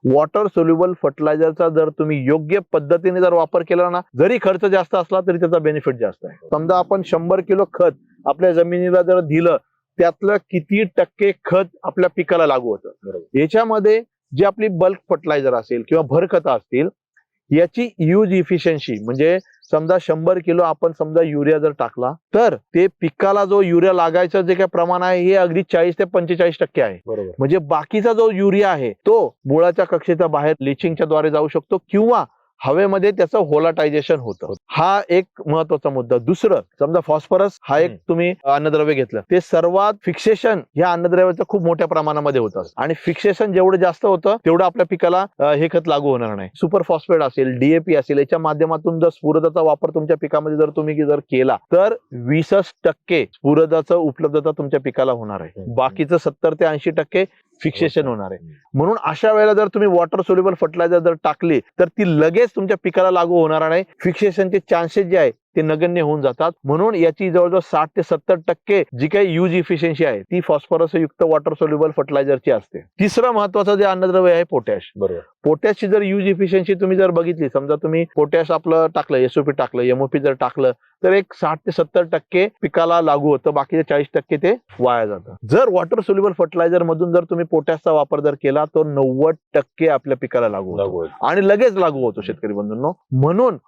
Water soluble फर्टिलायझरचा जर तुम्ही योग्य पद्धतीने जर वापर केला ना, जरी खर्च जास्त असला तरी त्याचा बेनिफिट जास्त आहे. समजा आपण 100 किलो खत आपल्या जमिनीला जर दिलं, त्यातलं किती टक्के खत आपल्या पिकाला लागू होतं. याच्यामध्ये जी आपली बल्क फर्टिलायझर असेल किंवा भरखतं असतील, याची यूज इफिशियन्सी म्हणजे समजा 100 किलो आपण समजा युरिया जर टाकला, तर ते पिकाला जो युरिया लागायचं जे काही प्रमाण आहे हे अगदी 40 ते 45% आहे. म्हणजे बाकीचा जो युरिया आहे तो मुळाच्या कक्षेच्या बाहेर लिचिंगच्या द्वारे जाऊ शकतो किंवा हवेमध्ये त्याचं होलाटायझेशन होतं. हा एक महत्वाचा मुद्दा. दुसरं, समजा फॉस्फरस हा एक तुम्ही अन्नद्रव्य घेतलं, ते सर्वात फिक्सेशन या अन्नद्रव्याचं खूप मोठ्या प्रमाणामध्ये होतं आणि फिक्सेशन जेवढं जास्त होतं तेवढं आपल्या पिकाला हे खत लागू होणार नाही. सुपर फॉस्फेट असेल, डीएपी असेल, याच्या माध्यमातून जर स्फुरदाचा वापर तुमच्या पिकामध्ये जर तुम्ही केला तर 20% स्फुरदाचं उपलब्धता तुमच्या पिकाला होणार आहे. बाकीचं 70 ते 80% फिक्सेशन होणार आहे. म्हणून अशा वेळेला जर तुम्ही वॉटर सोल्युबल फर्टिलायझर जर टाकली तर ती लगेच तुमच्या पिकाला लागू होणार नाही. फिक्सेशनचे चान्सेस जे आहे ते नगण्य होऊन जातात. म्हणून याची जवळजवळ 60 ते 70% जी काही यूज इफिशियन्सी आहे ती फॉस्फरस युक्त वॉटर सोल्युबल फर्टिलायझरची असते. तिसरं महत्वाचं जे अन्नद्रव्य आहे पोटॅश. पोटॅशची जर यूज इफिशियन्सी तुम्ही जर बघितली, समजा तुम्ही पोटॅश आपलं टाकलं, एसओपी टाकलं, एमओपी जर टाकलं तर एक 60 ते 70% पिकाला लागू होतं, बाकीचे 40% ते वाया जातं. जर वॉटर सोल्युबल फर्टिलायझर मधून जर तुम्ही पोटॅशचा वापर जर केला तर 90% आपल्या पिकाला लागू होतो आणि लगेच लागू होतो शेतकरी बंधूंनो. म्हणून